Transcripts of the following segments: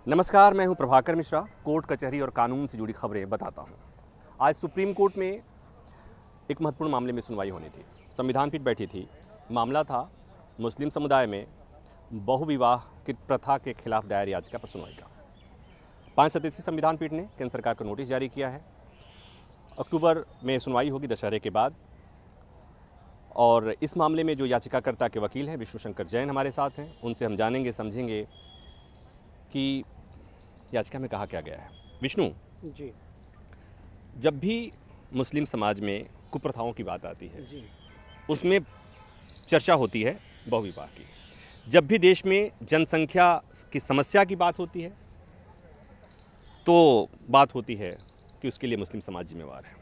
नमस्कार, मैं हूं प्रभाकर मिश्रा। कोर्ट कचहरी और कानून से जुड़ी खबरें बताता हूं। आज सुप्रीम कोर्ट में एक महत्वपूर्ण मामले में सुनवाई होनी थी। संविधान पीठ बैठी थी। मामला था मुस्लिम समुदाय में बहुविवाह की प्रथा के खिलाफ दायर याचिका पर सुनवाई का। 5 सदस्यीय संविधान पीठ ने केंद्र सरकार को नोटिस जारी किया है। अक्टूबर में सुनवाई होगी, दशहरे के बाद। और इस मामले में जो याचिकाकर्ता के वकील हैं विष्णु शंकर जैन हमारे साथ हैं। उनसे हम जानेंगे, समझेंगे कि याचिका में कहा क्या गया है। विष्णु जी जब भी मुस्लिम समाज में कुप्रथाओं की बात आती है जी उसमें चर्चा होती है बहुविवाह की। जब भी देश में जनसंख्या की समस्या की बात होती है तो बात होती है कि उसके लिए मुस्लिम समाज जिम्मेवार है।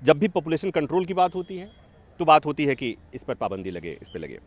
जब भी पॉपुलेशन कंट्रोल की बात होती है तो बात होती है कि इस पर पाबंदी लगे, इस पर लगे।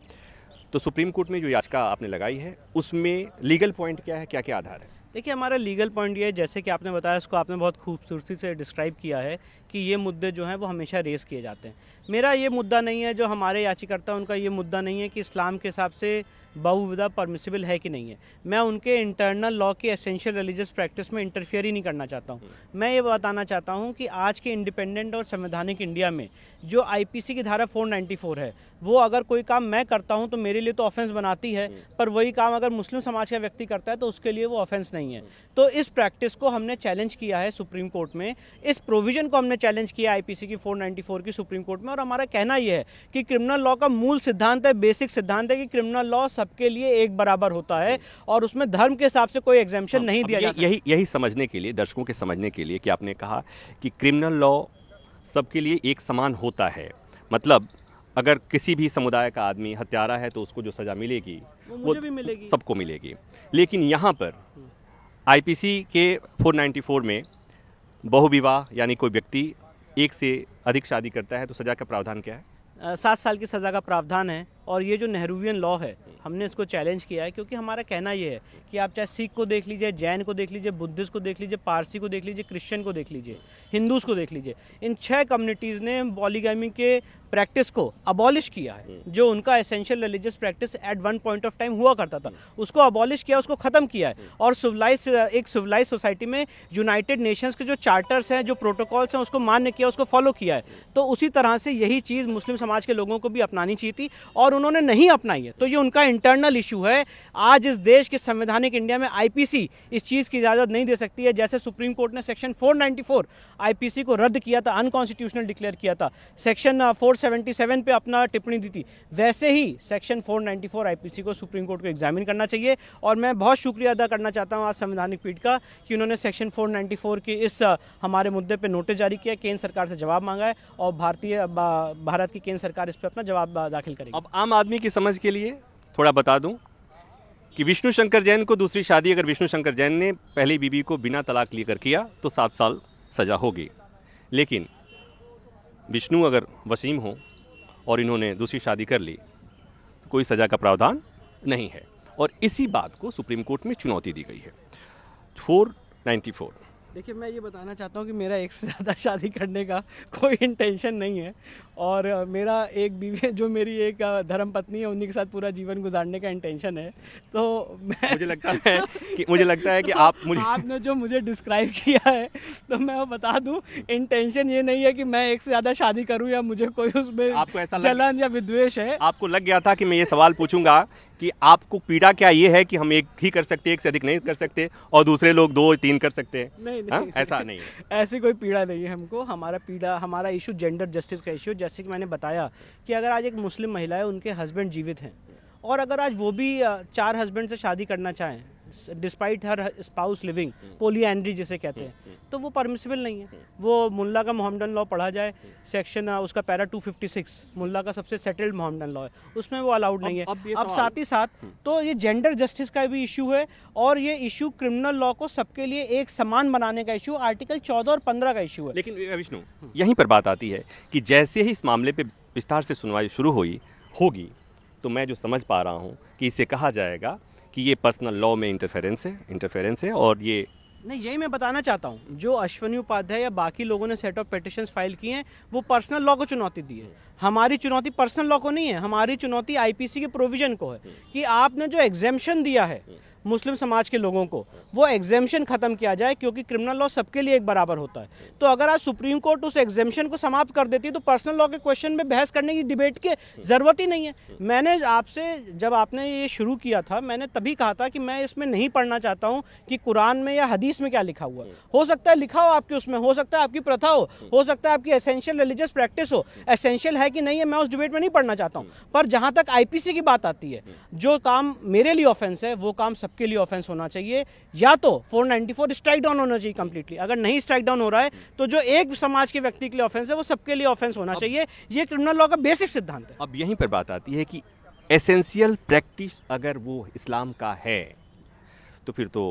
तो सुप्रीम कोर्ट में जो याचिका आपने लगाई है उसमें लीगल पॉइंट क्या है, क्या क्या आधार है? देखिए, हमारा लीगल पॉइंट ये है, जैसे कि आपने बताया, इसको आपने बहुत खूबसूरती से डिस्क्राइब किया है कि ये मुद्दे जो हैं वो हमेशा रेस किए जाते हैं। मेरा ये मुद्दा नहीं है, जो हमारे याचिकाकर्ता उनका ये मुद्दा नहीं है कि इस्लाम के हिसाब से बहुविवाह परमिसिबल है कि नहीं है। मैं उनके इंटरनल लॉ की एसेंशियल रिलीजियस प्रैक्टिस में इंटरफियर ही नहीं करना चाहता हूँ। मैं ये बताना चाहता हूँ कि आज के इंडिपेंडेंट और संवैधानिक इंडिया में जो आईपीसी की धारा 494 है, वो अगर कोई काम मैं करता हूँ तो मेरे लिए तो ऑफेंस बनाती है, पर वही काम अगर मुस्लिम समाज का व्यक्ति करता है तो उसके लिए वो ऑफेंस नहीं है। तो इस प्रैक्टिस को हमने चैलेंज किया है सुप्रीम कोर्ट में। इस प्रोविजन को हमने चैलेंज किया आईपीसी की 494 की सुप्रीम कोर्ट में। और हमारा कहना यह है कि क्रिमिनल लॉ का मूल सिद्धांत है, बेसिक सिद्धांत है कि क्रिमिनल लॉ सबके लिए एक बराबर होता है और उसमें धर्म के हिसाब से कोई एग्जेम्पशन नहीं दिया जा सकता। यही समझने के लिए, दर्शकों के समझने के लिए कि आपने कहा कि क्रिमिनल लॉ सबके लिए एक समान होता है। मतलब अगर किसी भी समुदाय का आदमी हत्यारा है तो उसको जो सज़ा मिलेगी वो मुझे भी मिलेगी, सबको मिलेगी। लेकिन यहाँ पर आईपीसी के 494 में बहुविवाह यानी कोई व्यक्ति एक से अधिक शादी करता है तो सज़ा का प्रावधान क्या है? 7 साल की सज़ा का प्रावधान है। और ये जो नेहरूवियन लॉ है, हमने इसको चैलेंज किया है क्योंकि हमारा कहना ये है कि आप चाहे सिख को देख लीजिए, जैन को देख लीजिए, बुद्धिस्ट को देख लीजिए, पारसी को देख लीजिए, क्रिश्चियन को देख लीजिए, हिंदूज़ को देख लीजिए, इन 6 कम्युनिटीज़ ने पॉलीगैमी के प्रैक्टिस को अबॉलिश किया है। जो उनका essential religious practice eight one point of time हुआ करता था, उसको अबॉलिश किया, उसको ख़त्म किया है। और एक सिविलाइज सोसाइटी में यूनाइटेड नेशंस के जो चार्टर्स हैं, जो प्रोटोकॉल्स हैं, उसको मान्य किया, उसको फॉलो किया है। तो उसी तरह से यही चीज़ मुस्लिम समाज के लोगों को भी अपनानी चाहिए थी और उन्होंने नहीं अपनाई है। तो ये उनका इंटरनल इशू है। आज इस देश के संवैधानिक इंडिया में आईपीसी इस चीज़ की इजाज़त नहीं दे सकती है। जैसे सुप्रीम कोर्ट ने सेक्शन 494 आईपीसी को रद्द किया था, अनकॉन्स्टिट्यूशनल डिक्लेयर किया था, सेक्शन 477 पे अपना टिप्पणी दी थी, वैसे ही सेक्शन 494 आईपीसी को सुप्रीम कोर्ट को एग्जामिन करना चाहिए। और मैं बहुत शुक्रिया अदा करना चाहता हूँ आज संवैधानिक पीठ का कि उन्होंने सेक्शन 494 के इस हमारे मुद्दे पर नोटिस जारी किया, केंद्र सरकार से जवाब मांगा है और भारत की केंद्र सरकार इस पर अपना जवाब दाखिल करेगी। अब आम आदमी की समझ के लिए थोड़ा बता दूं कि विष्णु शंकर जैन को दूसरी शादी अगर विष्णु शंकर जैन ने पहली बीवी को बिना तलाक लेकर किया तो 7 साल सज़ा होगी। लेकिन विष्णु अगर वसीम हो और इन्होंने दूसरी शादी कर ली तो कोई सज़ा का प्रावधान नहीं है। और इसी बात को सुप्रीम कोर्ट में चुनौती दी गई है। 494। देखिए, मैं ये बताना चाहता हूँ कि मेरा एक से ज़्यादा शादी करने का कोई इंटेंशन नहीं है और मेरा एक बीवी जो मेरी एक धर्म पत्नी है, उन्हीं के साथ पूरा जीवन गुजारने का इंटेंशन है। तो मुझे लगता है कि आपने जो मुझे डिस्क्राइब किया है, तो मैं वो बता दूं, इंटेंशन ये नहीं है कि मैं एक से ज़्यादा शादी करूं या मुझे कोई उसमें आपको ऐसा जलन या विद्वेष है। आपको लग गया था कि मैं ये सवाल पूछूंगा कि आपको पीड़ा क्या ये है कि हम एक ही कर सकते, एक से अधिक नहीं कर सकते और दूसरे लोग 2-3 कर सकते हैं? नहीं, ऐसा नहीं है। ऐसी कोई पीड़ा नहीं है हमको। हमारा इशू जेंडर जस्टिस का इशू। जैसे कि मैंने बताया कि अगर आज एक मुस्लिम महिला है, उनके हस्बैंड जीवित हैं और अगर आज वो भी 4 हस्बैंड से शादी करना चाहें डिस्पाइट हर स्पाउस लिविंग, पोलीएंड्री जिसे कहते हैं, तो वो परमिसिबल नहीं है। वो मुल्ला का मोहम्मदन लॉ पढ़ा जाए, सेक्शन उसका पैरा 256 मुल्ला का सबसे सेटल्ड मोहम्मदन लॉ है, उसमें वो अलाउड नहीं है। अब साथ ही साथ तो ये जेंडर जस्टिस का भी इशू है और ये इशू क्रिमिनल लॉ को सबके लिए एक समान बनाने का इशू, आर्टिकल 14 और 15 का इशू है। लेकिन विष्णु, यहीं पर बात आती है कि जैसे ही इस मामले पर विस्तार से सुनवाई शुरू होगी तो मैं जो समझ पा रहा हूँ कि इसे कहा जाएगा कि ये पर्सनल लॉ में इंटरफेरेंस है और ये नहीं, यही मैं बताना चाहता हूँ। जो अश्वनी उपाध्याय या बाकी लोगों ने सेट ऑफ पिटिशंस फाइल किए हैं, वो पर्सनल लॉ को चुनौती दी है। हमारी चुनौती पर्सनल लॉ को नहीं है, हमारी चुनौती आईपीसी के प्रोविजन को है कि आपने जो एग्जेम्पशन दिया है मुस्लिम समाज के लोगों को वो एग्जेम्पशन खत्म किया जाए, क्योंकि क्रिमिनल लॉ सबके लिए एक बराबर होता है। तो अगर आज सुप्रीम कोर्ट उस एग्जेम्पशन को समाप्त कर देती है तो पर्सनल लॉ के क्वेश्चन में बहस करने की डिबेट की ज़रूरत ही नहीं है। मैंने आपसे, जब आपने ये शुरू किया था, मैंने तभी कहा था कि मैं इसमें नहीं पढ़ना चाहता हूँ कि कुरान में या हदीस में क्या लिखा हुआ है। हो सकता है लिखा हो आपके उसमें, हो सकता है आपकी प्रथा हो सकता है आपकी एसेंशियल रिलीजियस प्रैक्टिस हो, एसेंशियल है कि नहीं है मैं उस डिबेट में नहीं पढ़ना चाहता हूँ। पर जहाँ तक आईपीसी की बात आती है, जो काम मेरे लिए ऑफेंस है वो काम सबके लिए ऑफेंस होना चाहिए। या तो 494 स्ट्राइक डाउन होना चाहिए कंप्लीटली, अगर नहीं स्ट्राइक डाउन हो रहा है तो जो एक समाज के व्यक्ति के लिए ऑफेंस है वो सबके लिए ऑफेंस होना चाहिए। ये क्रिमिनल लॉ का बेसिक सिद्धांत है। अब यहीं पर बात आती है कि एसेंशियल प्रैक्टिस अगर वो इस्लाम का है तो फिर तो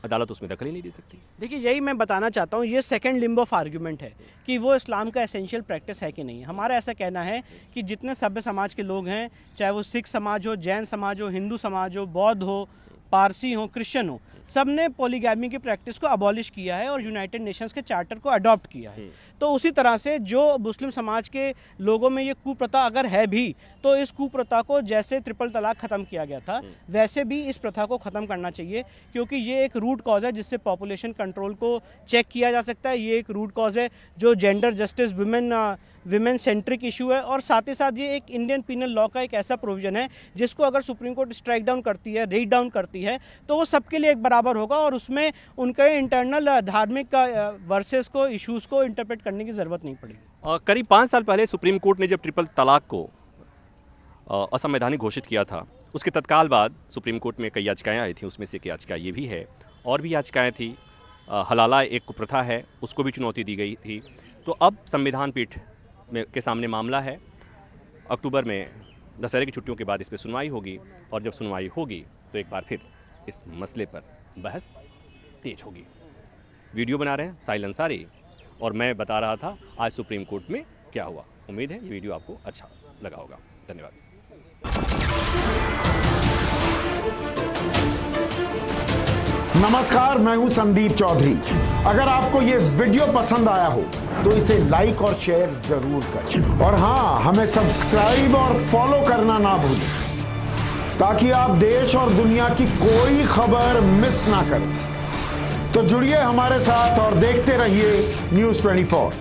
अदालत उसमें दखल ही नहीं दे सकती। देखिए, यही मैं बताना चाहता हूँ, ये सेकंड लिम्ब ऑफ आर्ग्यूमेंट है कि वो इस्लाम का एसेंशियल प्रैक्टिस है कि नहीं। हमारा ऐसा कहना है कि जितने सभ्य समाज के लोग हैं, चाहे वो सिख समाज हो, जैन समाज हो, हिंदू समाज हो, बौद्ध हो, पारसी हो, क्रिश्चियन हो, सब ने पॉलीगैमी की प्रैक्टिस को अबॉलिश किया है और यूनाइटेड नेशंस के चार्टर को अडॉप्ट किया है। तो उसी तरह से जो मुस्लिम समाज के लोगों में ये कुप्रथा अगर है भी, तो इस कुप्रथा को जैसे ट्रिपल तलाक ख़त्म किया गया था वैसे भी इस प्रथा को ख़त्म करना चाहिए, क्योंकि ये एक रूट कॉज है जिससे पॉपुलेशन कंट्रोल को चेक किया जा सकता है। ये एक रूट कॉज है जो gender justice, women centric issue है, और साथ ही साथ ये एक इंडियन पीनल लॉ का एक ऐसा प्रोविजन है जिसको अगर सुप्रीम कोर्ट स्ट्राइक डाउन करती है, रीड डाउन करती है, तो वो सबके लिए एक बराबर होगा और उसमें उनके इंटरनल धार्मिक वर्सेस को, इश्यूज़ को इंटरप्रेट करने की ज़रूरत नहीं पड़ेगी। करीब 5 साल पहले सुप्रीम कोर्ट ने जब ट्रिपल तलाक को असंवैधानिक घोषित किया था, उसके तत्काल बाद सुप्रीम कोर्ट में कई याचिकाएं आई थी। उसमें से एक याचिका ये भी है, और भी याचिकाएं थी। हलाला एक कुप्रथा है, उसको भी चुनौती दी गई थी। तो अब संविधान पीठ के सामने मामला है। अक्टूबर में दशहरे की छुट्टियों के बाद इस पर सुनवाई होगी, और जब सुनवाई होगी तो एक बार फिर इस मसले पर बहस तेज होगी। वीडियो बना रहे हैं साहिल अंसारी, और मैं बता रहा था आज सुप्रीम कोर्ट में क्या हुआ। उम्मीद है ये वीडियो आपको अच्छा लगा होगा। धन्यवाद। नमस्कार, मैं हूं संदीप चौधरी। अगर आपको ये वीडियो पसंद आया हो तो इसे लाइक और शेयर जरूर करें, और हाँ, हमें सब्सक्राइब और फॉलो करना ना भूलें, ताकि आप देश और दुनिया की कोई खबर मिस ना करें। तो जुड़िए हमारे साथ और देखते रहिए News 24।